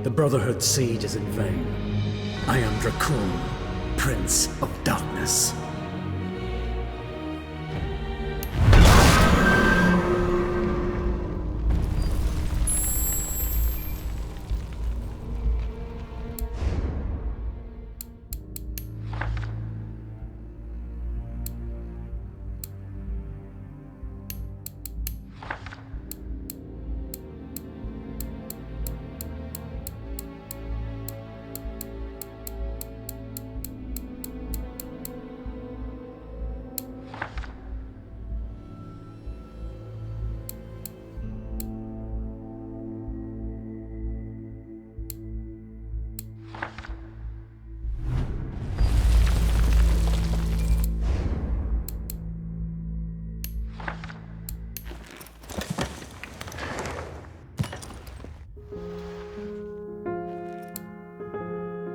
The Brotherhood's siege is in vain. I am Dracul, Prince of Darkness.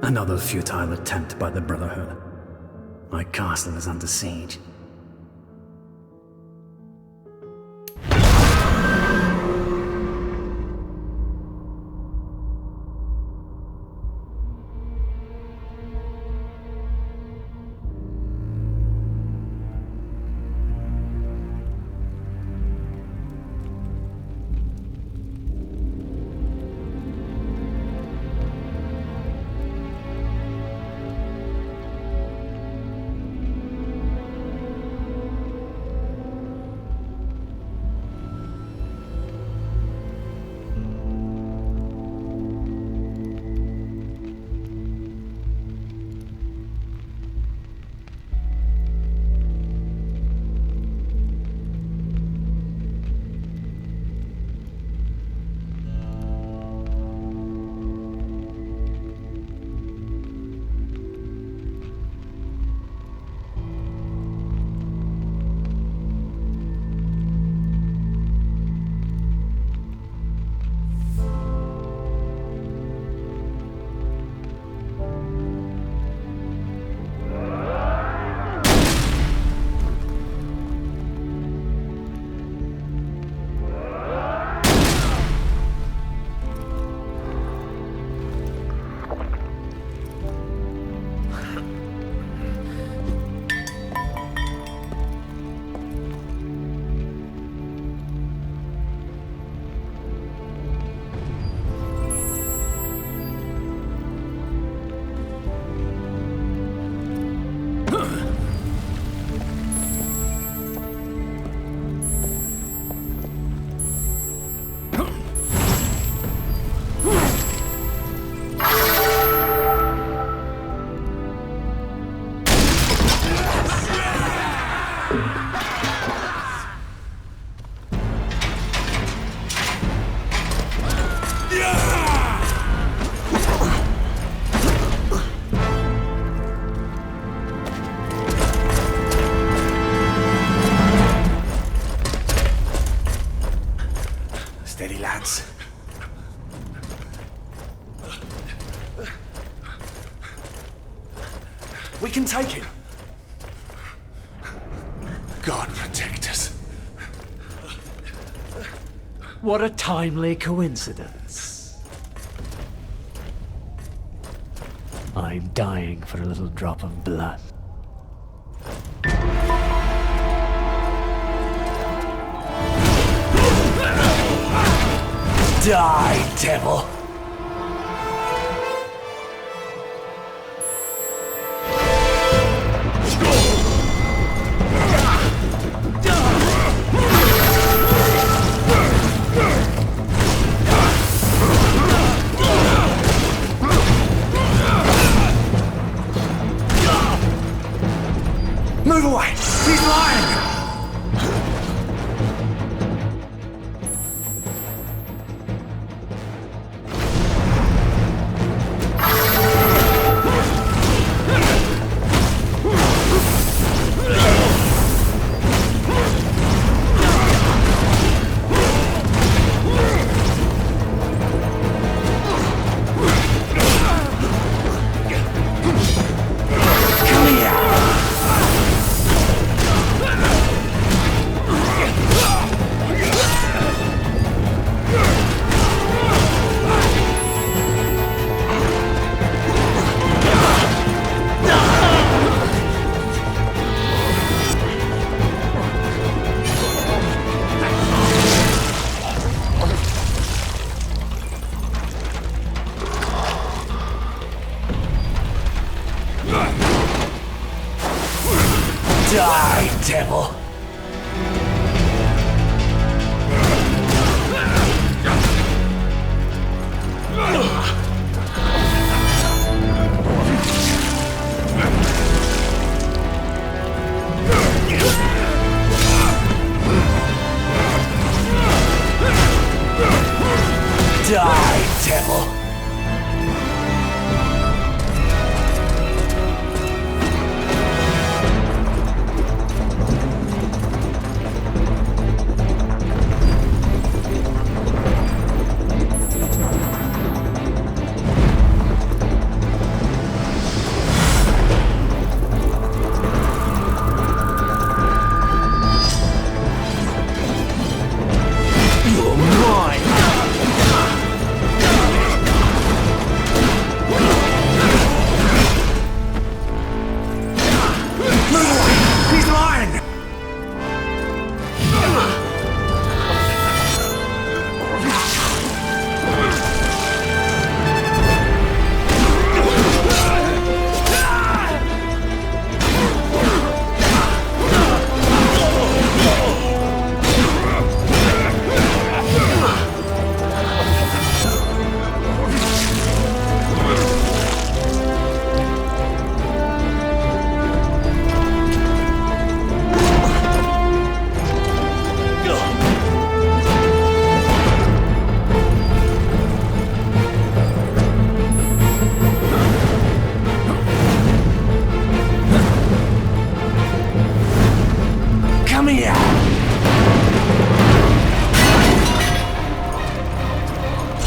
Another futile attempt by the Brotherhood. My castle is under siege. We can take him. God protect us. What a timely coincidence. I'm dying for a little drop of blood. Die, devil! Move away! He's lying! Die, devil! Die, devil!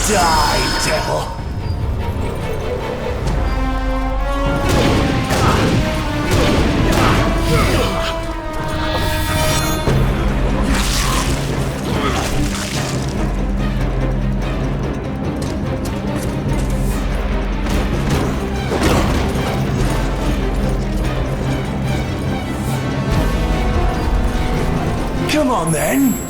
Die, devil! Come on, then!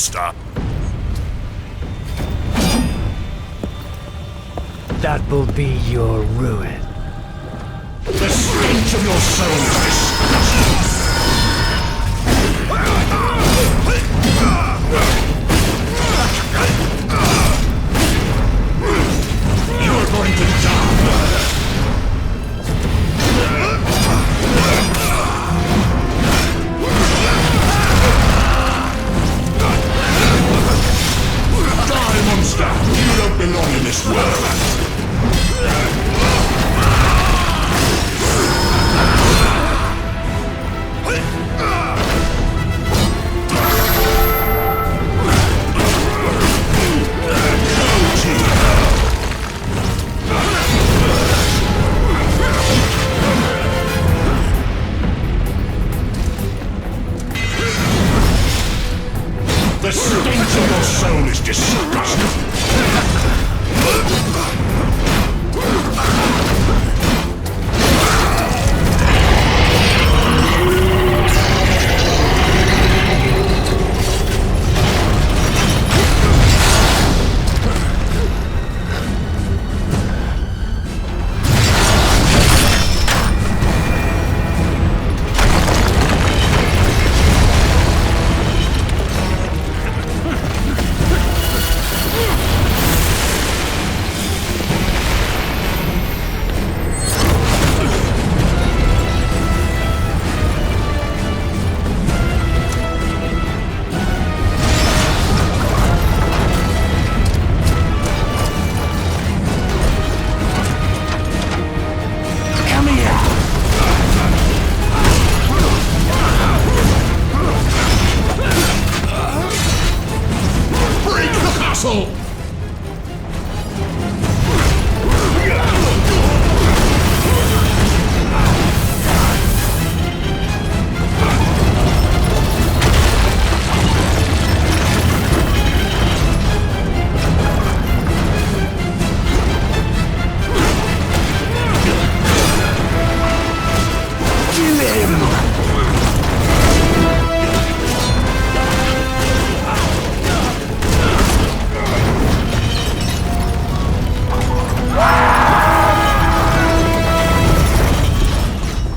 monster. That will be your ruin. The stench of your soul is disgusting. You are going to die. Die, monster! You don't belong in this world. The stench of your soul is disgusting.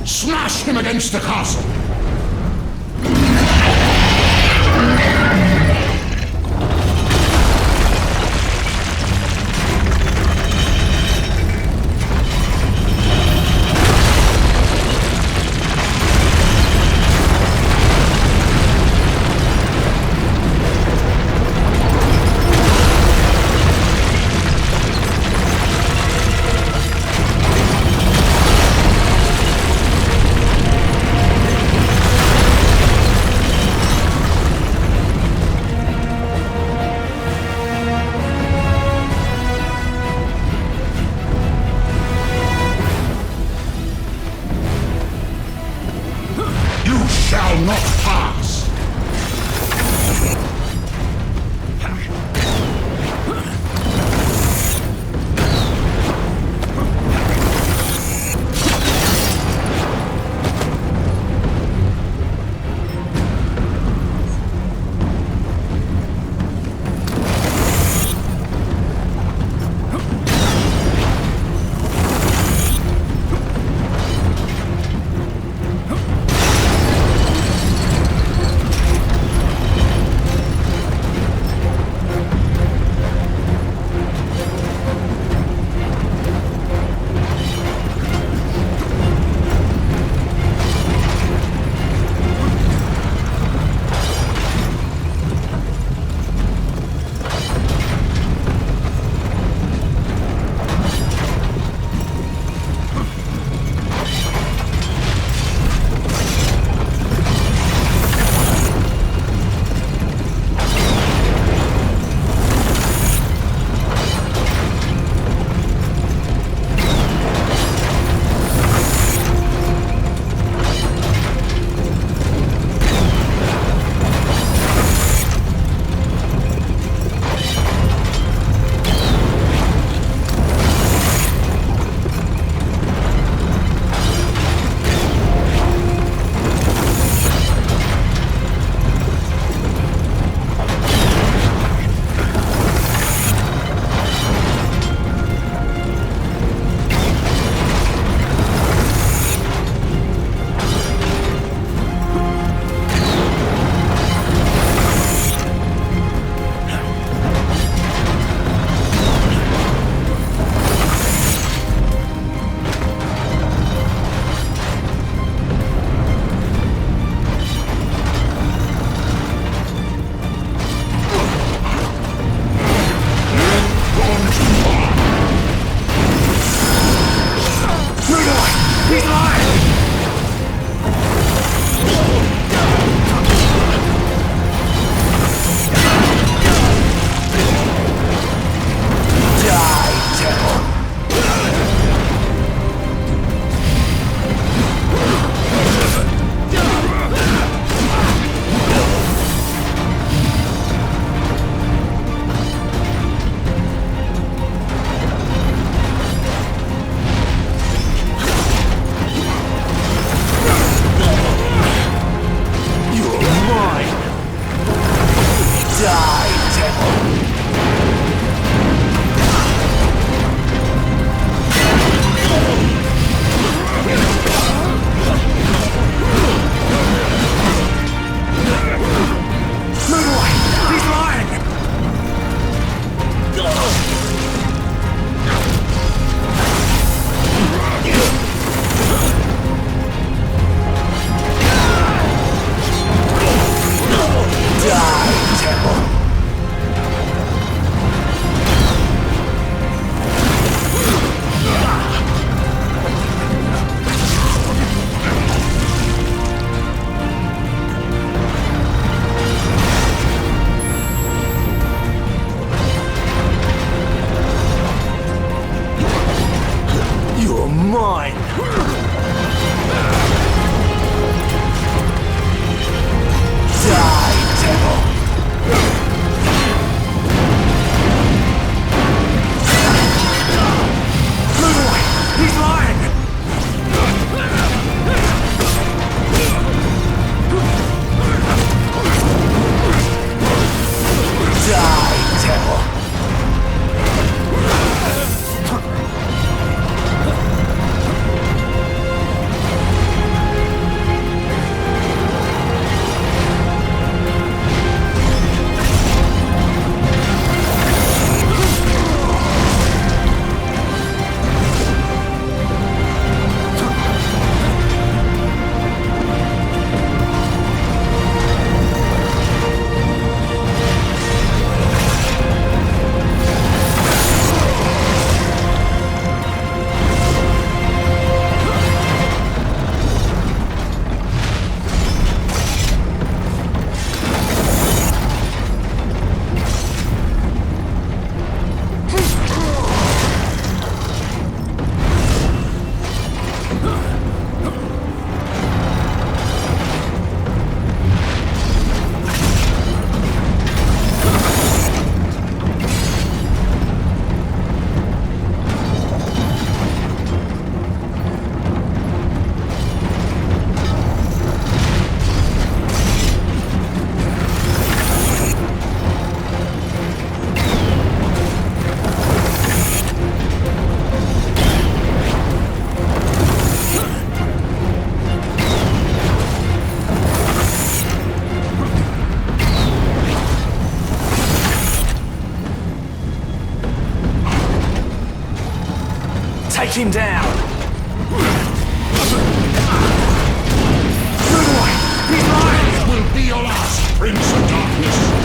Smash him against the castle! Shall not pass! He's lying! Take him down! He's mine! It will be your last, Prince of Darkness!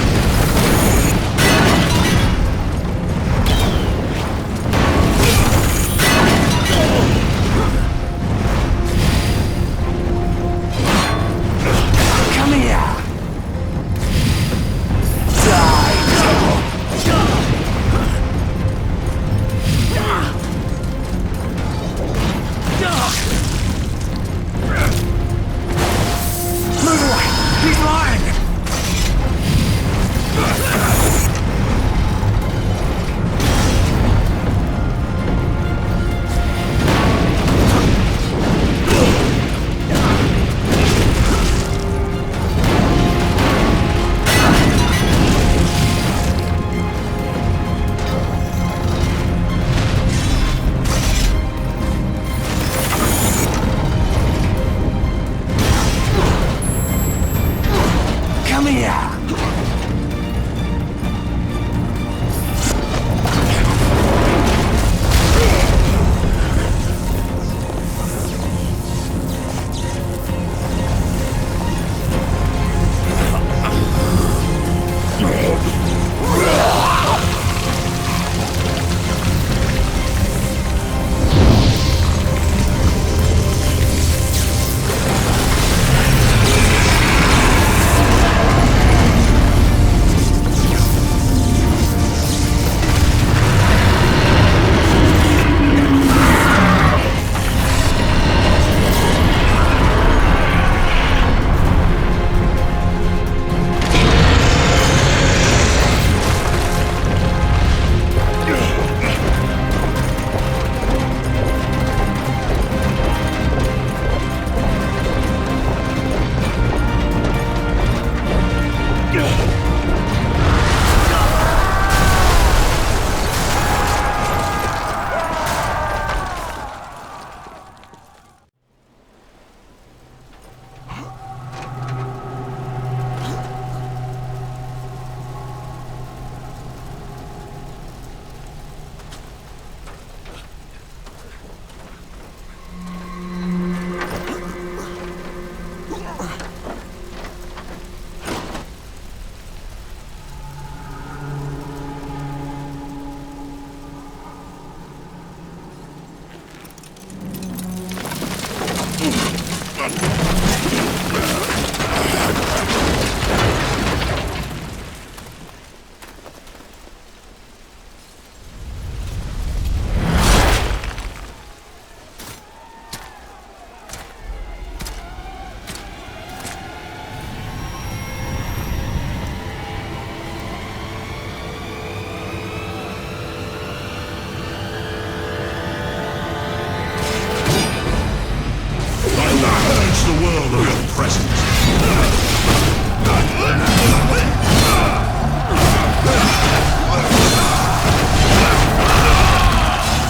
The world of your presence.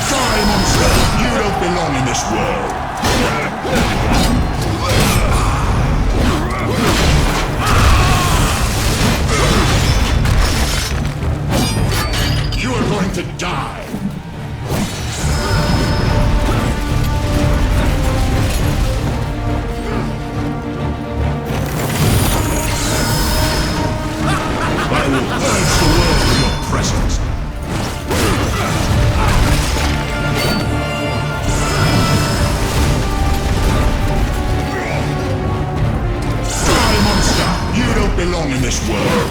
Die, monster! You don't belong in this world. You are going to die. I will purge the world of your presence. Die, monster! You don't belong in this world.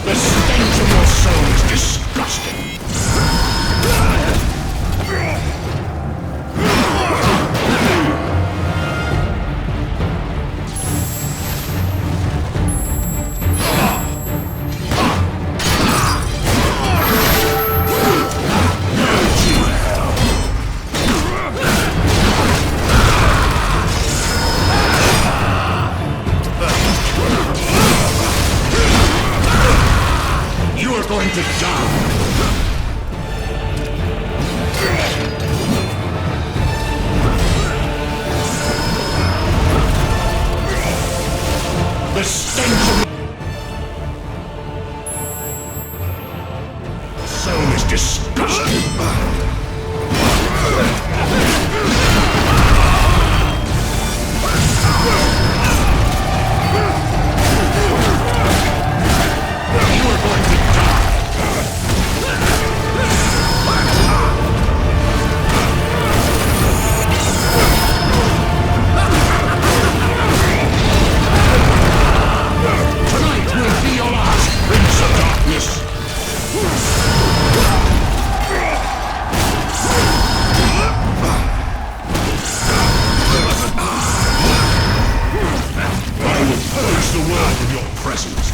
The stench of your soul is disgusting. Going to die. The stench of the soul is disgusting. You are going to die. Tonight will be your last, Prince of Darkness. I will purge the world of your presence.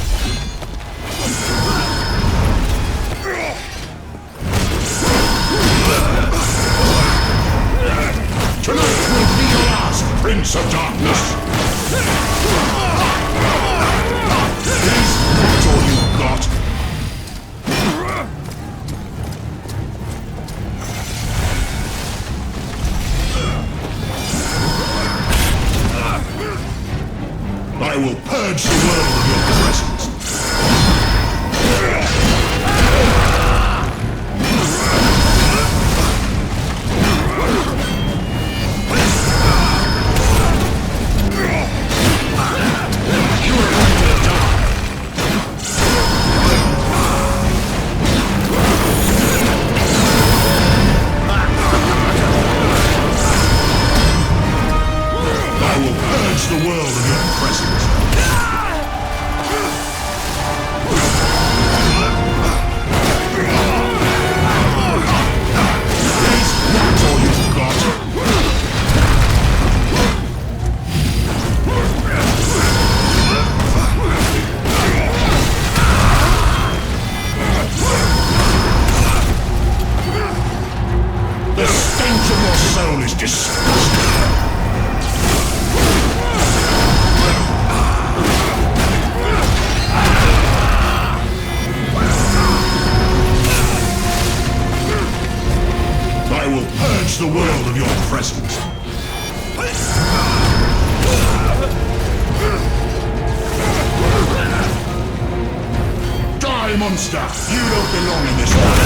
Tonight will be your last, Prince of Darkness. Is that all you've got? I will purge the world of your presence. You are going to die. I will purge the world of your presence. That's all you've got. The stench of your soul is disgusting. I will purge the world of your presence. Die, monster! You don't belong in this world.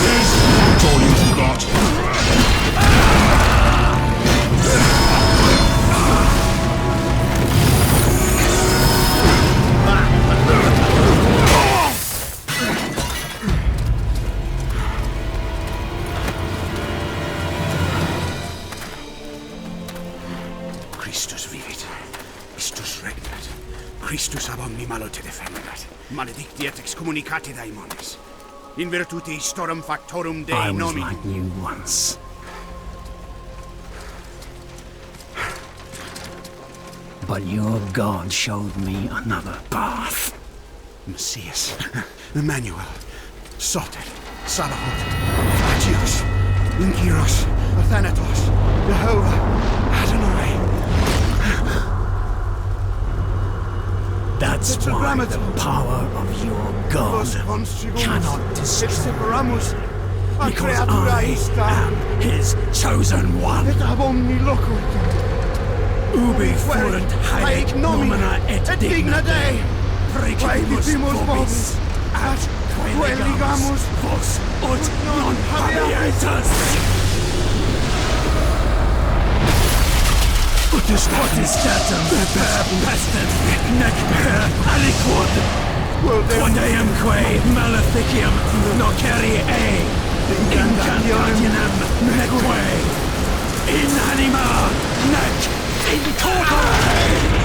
Is that all you've got? Christus vivit. Istus regnat. Christus ab omni malo te defendat. Maledicti et excommunicati daemones. In virtute istorum factorum Dei I was nomini. like you once. But your God showed me another path. Messias, Emmanuel, Soter, Salahot, Agios, Inkyros, Athanatos, Jehovah, Adonai. That's why the power of your God cannot destroy. Because I am his chosen one. Et ab omni loco Ubi fuerunt haec nomina et digna Dei. Praecipimus vobis, ad quae ligamus vos ut non habietas. Ut est statum per pestem, nec per aliquod. Quod eamque maleficium nocere incantationem neque in anima nec in corpore.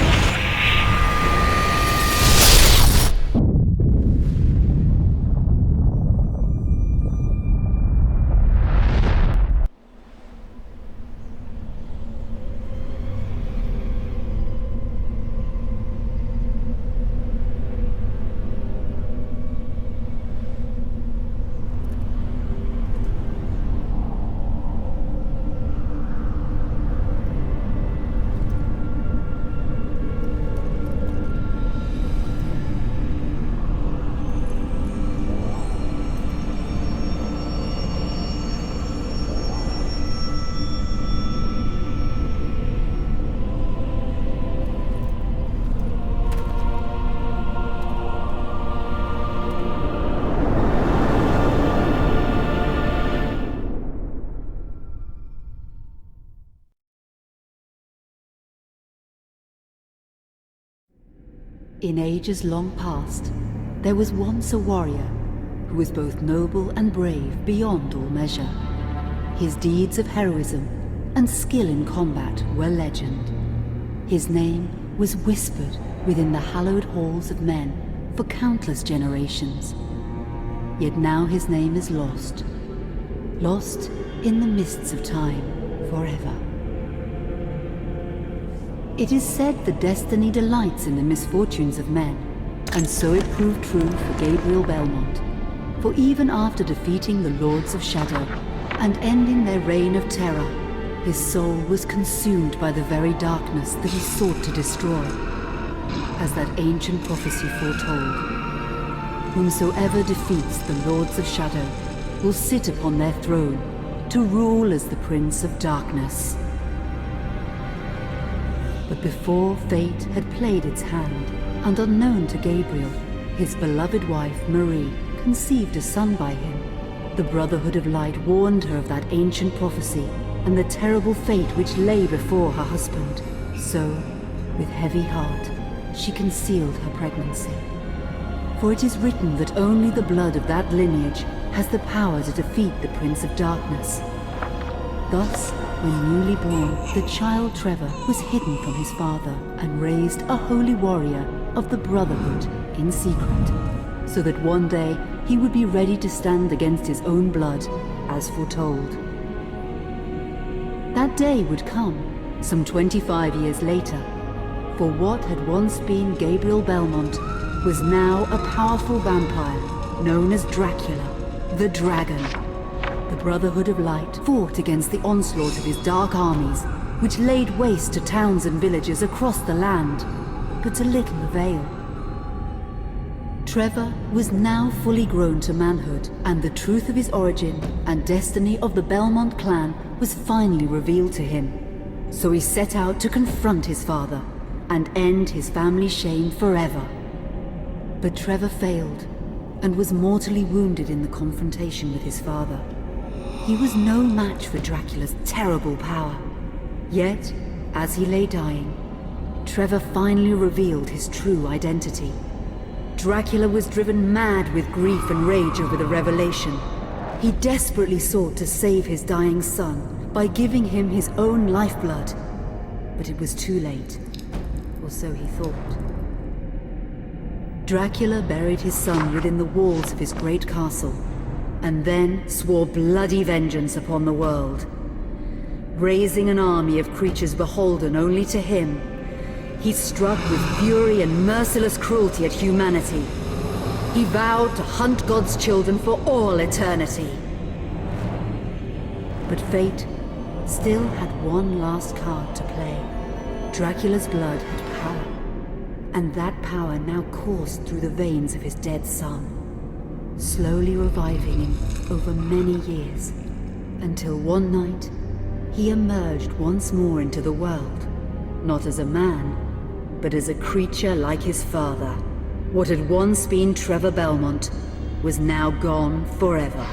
In ages long past, there was once a warrior who was both noble and brave beyond all measure. His deeds of heroism and skill in combat were legend. His name was whispered within the hallowed halls of men for countless generations. Yet now his name is lost. Lost in the mists of time forever. It is said that destiny delights in the misfortunes of men, and so it proved true for Gabriel Belmont. For even after defeating the Lords of Shadow and ending their reign of terror, his soul was consumed by the very darkness that he sought to destroy. As that ancient prophecy foretold, whomsoever defeats the Lords of Shadow will sit upon their throne to rule as the Prince of Darkness. But before fate had played its hand, and unknown to Gabriel, his beloved wife, Marie, conceived a son by him. The Brotherhood of Light warned her of that ancient prophecy and the terrible fate which lay before her husband. So, with heavy heart, she concealed her pregnancy. For it is written that only the blood of that lineage has the power to defeat the Prince of Darkness. Thus, when newly born, the child Trevor was hidden from his father and raised a holy warrior of the Brotherhood in secret, so that one day he would be ready to stand against his own blood, as foretold. That day would come, some 25 years later, for what had once been Gabriel Belmont was now a powerful vampire known as Dracula, the Dragon. The Brotherhood of Light fought against the onslaught of his dark armies, which laid waste to towns and villages across the land, but to little avail. Trevor was now fully grown to manhood, and the truth of his origin and destiny of the Belmont clan was finally revealed to him. So he set out to confront his father and end his family's shame forever. But Trevor failed and was mortally wounded in the confrontation with his father. He was no match for Dracula's terrible power. Yet, as he lay dying, Trevor finally revealed his true identity. Dracula was driven mad with grief and rage over the revelation. He desperately sought to save his dying son by giving him his own lifeblood. but it was too late. Or so he thought. Dracula buried his son within the walls of his great castle, and then swore bloody vengeance upon the world. Raising an army of creatures beholden only to him, he struck with fury and merciless cruelty at humanity. He vowed to hunt God's children for all eternity. But fate still had one last card to play. Dracula's blood had power, and that power now coursed through the veins of his dead son, slowly reviving him over many years, until one night he emerged once more into the world, not as a man, but as a creature like his father. What had once been Trevor Belmont was now gone forever.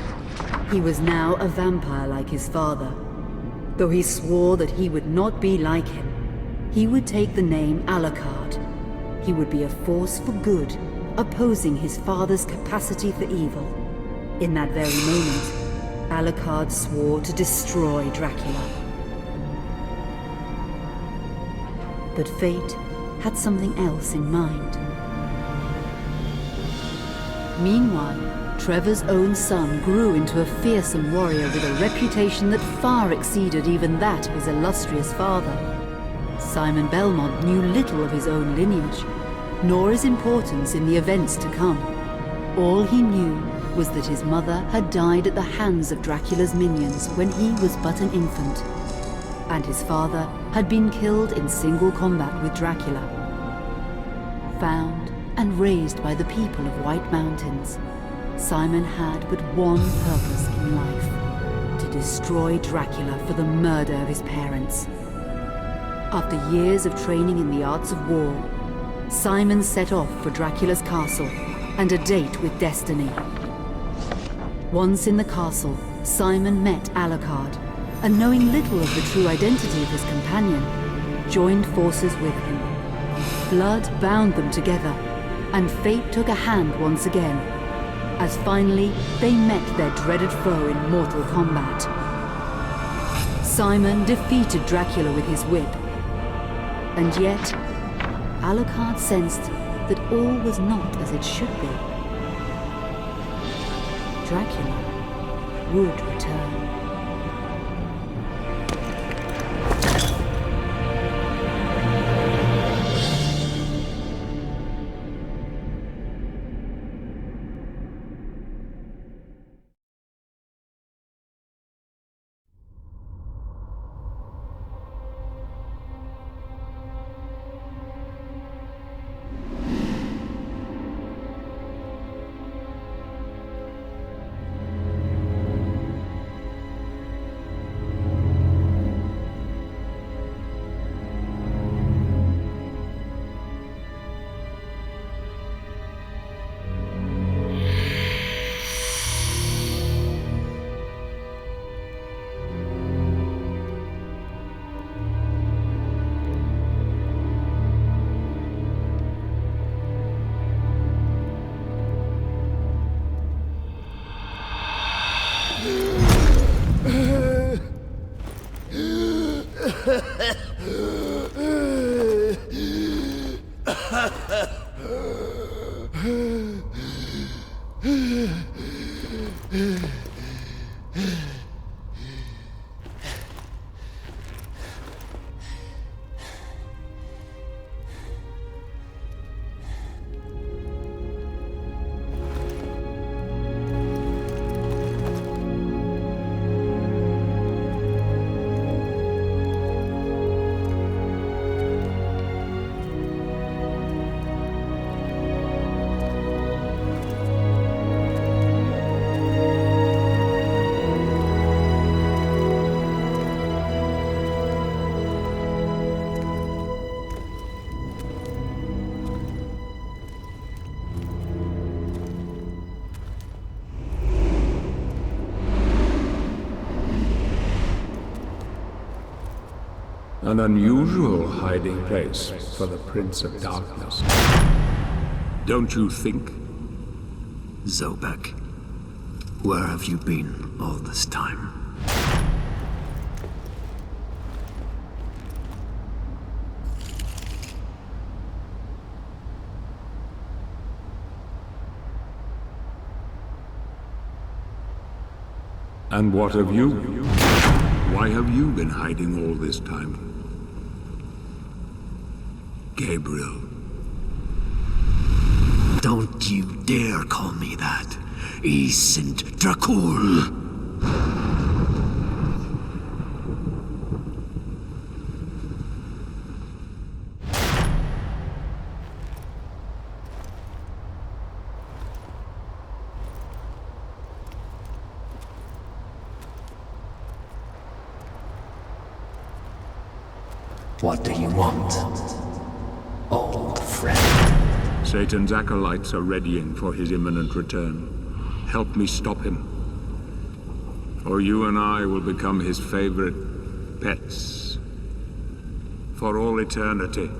He was now a vampire like his father. Though he swore that he would not be like him, he would take the name Alucard. He would be a force for good, opposing his father's capacity for evil. In that very moment, Alucard swore to destroy Dracula. But fate had something else in mind. Meanwhile, Trevor's own son grew into a fearsome warrior with a reputation that far exceeded even that of his illustrious father. Simon Belmont knew little of his own lineage, nor his importance in the events to come. All he knew was that his mother had died at the hands of Dracula's minions when he was but an infant, and his father had been killed in single combat with Dracula. Found and raised by the people of White Mountains, Simon had but one purpose in life: to destroy Dracula for the murder of his parents. After years of training in the arts of war, Simon set off for Dracula's castle and a date with destiny. Once in the castle, Simon met Alucard, and knowing little of the true identity of his companion, joined forces with him. Blood bound them together, and fate took a hand once again, as finally they met their dreaded foe in mortal combat. Simon defeated Dracula with his whip, and yet Alucard sensed that all was not as it should be. Dracula would return. An unusual hiding place for the Prince of Darkness. Don't you think? Zobek, where have you been all this time? And what of you? Why have you been hiding all this time? Gabriel. Don't you dare call me that. I Saint Dracul. What do you want, old friend? Satan's acolytes are readying for his imminent return. Help me stop him. Or you and I will become his favorite pets. For all eternity.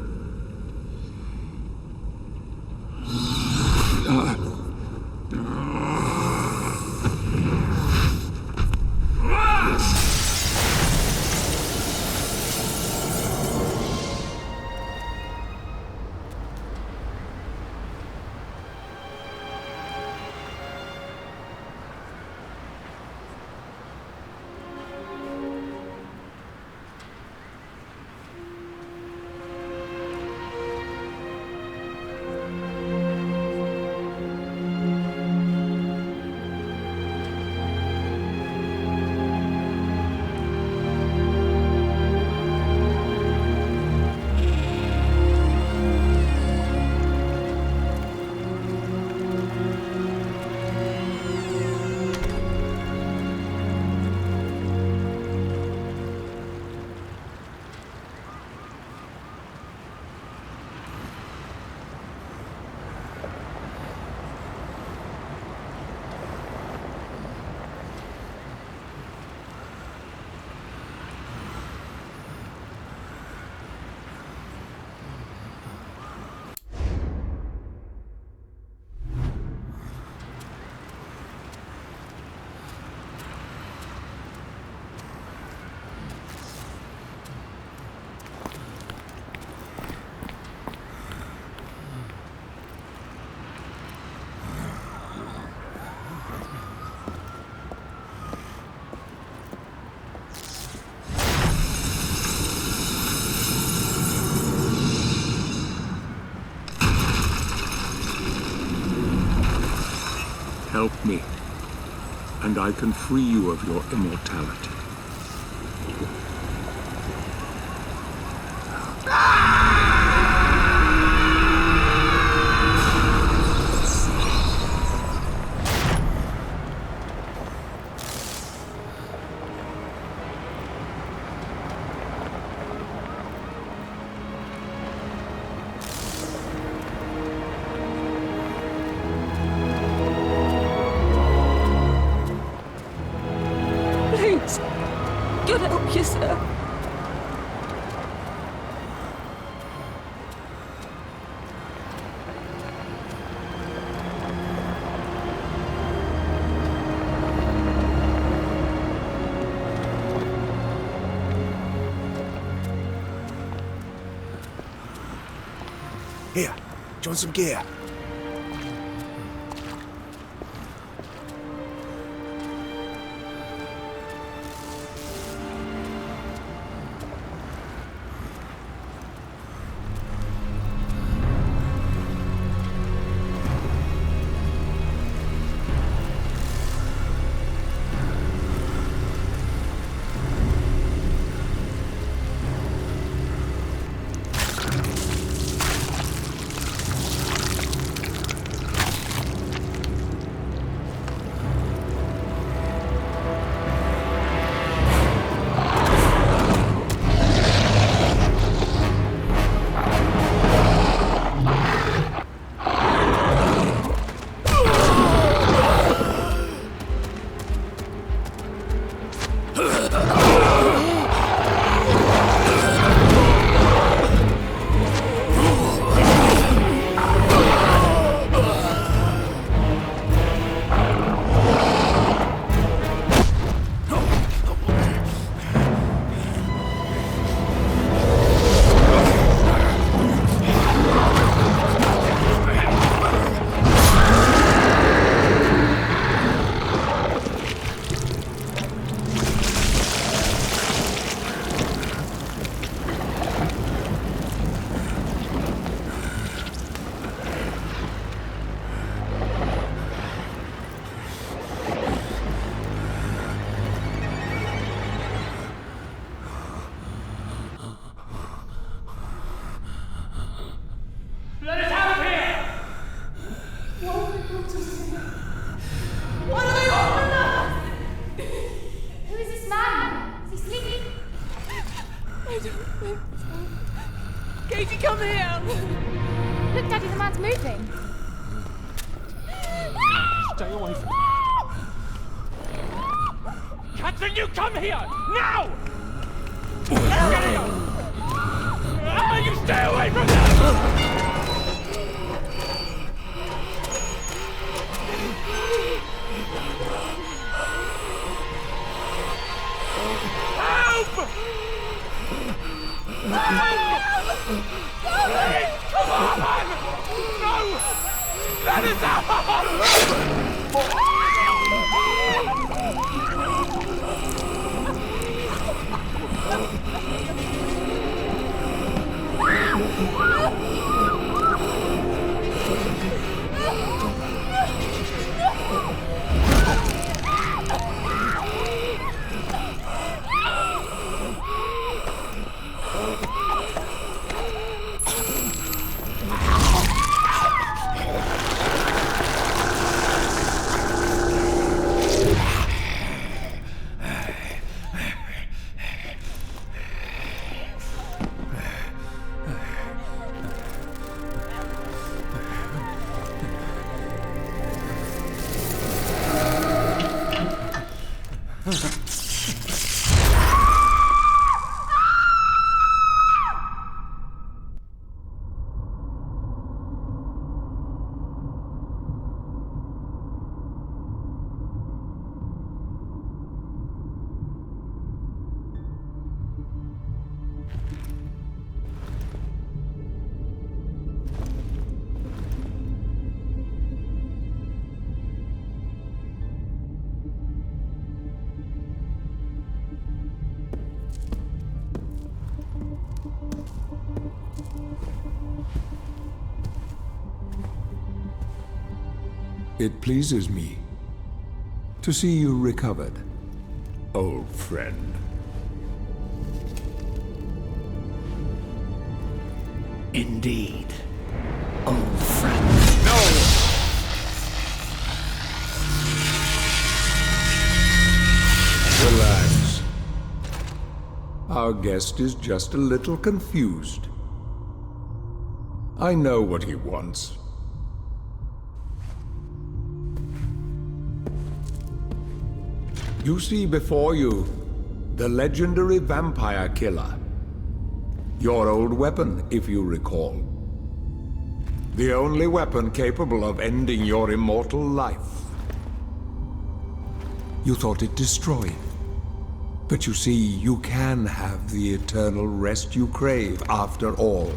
Help me, and I can free you of your immortality. Please, God help you, sir. Here, do you want some gear? Katie, come here! Look, Daddy, the man's moving. Stay away from me. Catherine, you come here! Now! Let's get here! You stay away from them! Help! Please, come on, man! No! Let us out! It pleases me to see you recovered, old friend. Indeed, old friend. No! Relax. Our guest is just a little confused. I know what he wants. You see before you the legendary vampire killer. Your old weapon, if you recall. The only weapon capable of ending your immortal life. You thought it destroyed. But you see, you can have the eternal rest you crave after all.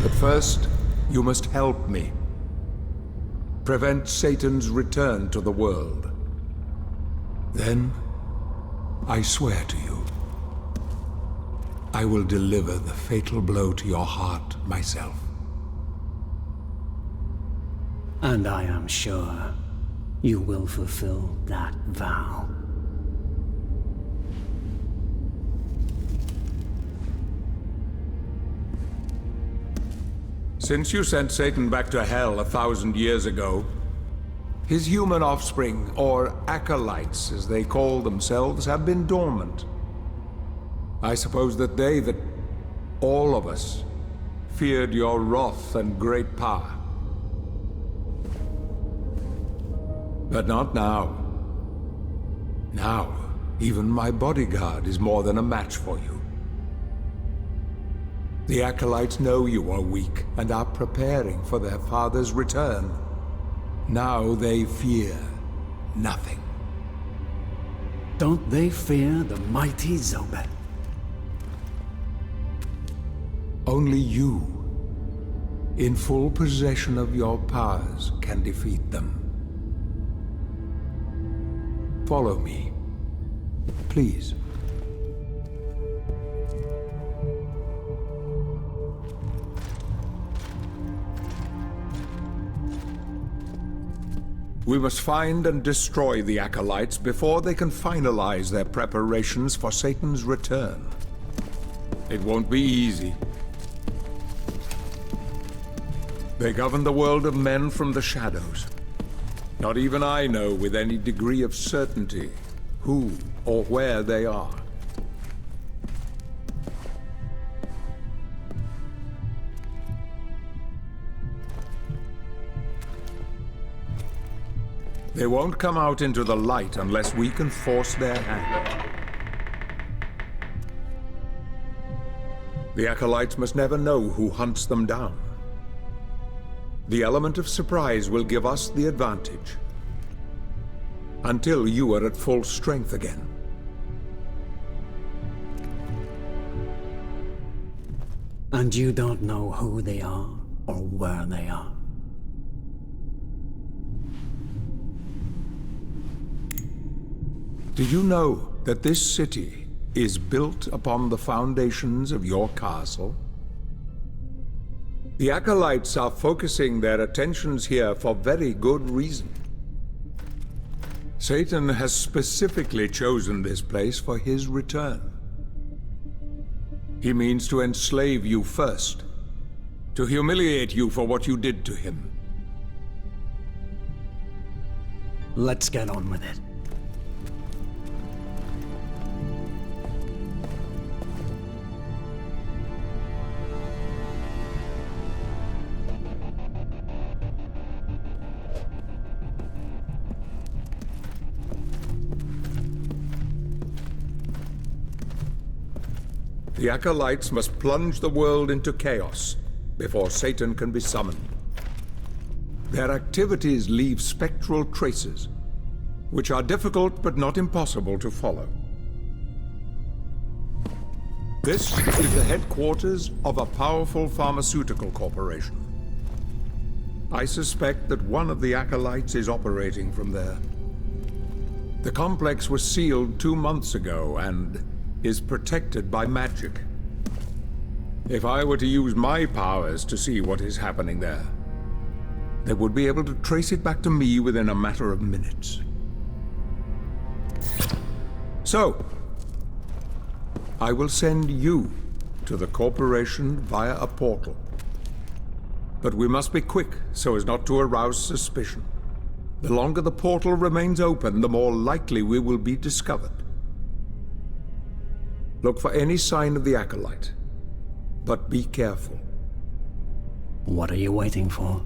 But first, you must help me. Prevent Satan's return to the world. Then, I swear to you, I will deliver the fatal blow to your heart myself. And I am sure you will fulfill that vow. Since you sent Satan back to hell 1,000 years ago, his human offspring, or acolytes as they call themselves, have been dormant. I suppose that all of us, feared your wrath and great power. But not now. Now, even my bodyguard is more than a match for you. The acolytes know you are weak and are preparing for their father's return. Now they fear nothing. Don't they fear the mighty Zobet? Only you, in full possession of your powers, can defeat them. Follow me, please. We must find and destroy the acolytes before they can finalize their preparations for Satan's return. It won't be easy. They govern the world of men from the shadows. Not even I know with any degree of certainty who or where they are. They won't come out into the light unless we can force their hand. The Acolytes must never know who hunts them down. The element of surprise will give us the advantage. Until you are at full strength again. And you don't know who they are or where they are. Do you know that this city is built upon the foundations of your castle? The Acolytes are focusing their attentions here for very good reason. Satan has specifically chosen this place for his return. He means to enslave you first, to humiliate you for what you did to him. Let's get on with it. The Acolytes must plunge the world into chaos before Satan can be summoned. Their activities leave spectral traces, which are difficult but not impossible to follow. This is the headquarters of a powerful pharmaceutical corporation. I suspect that one of the Acolytes is operating from there. The complex was sealed 2 months ago and is protected by magic. If I were to use my powers to see what is happening there, they would be able to trace it back to me within a matter of minutes. So, I will send you to the corporation via a portal. But we must be quick so as not to arouse suspicion. The longer the portal remains open, the more likely we will be discovered. Look for any sign of the Acolyte, but be careful. What are you waiting for?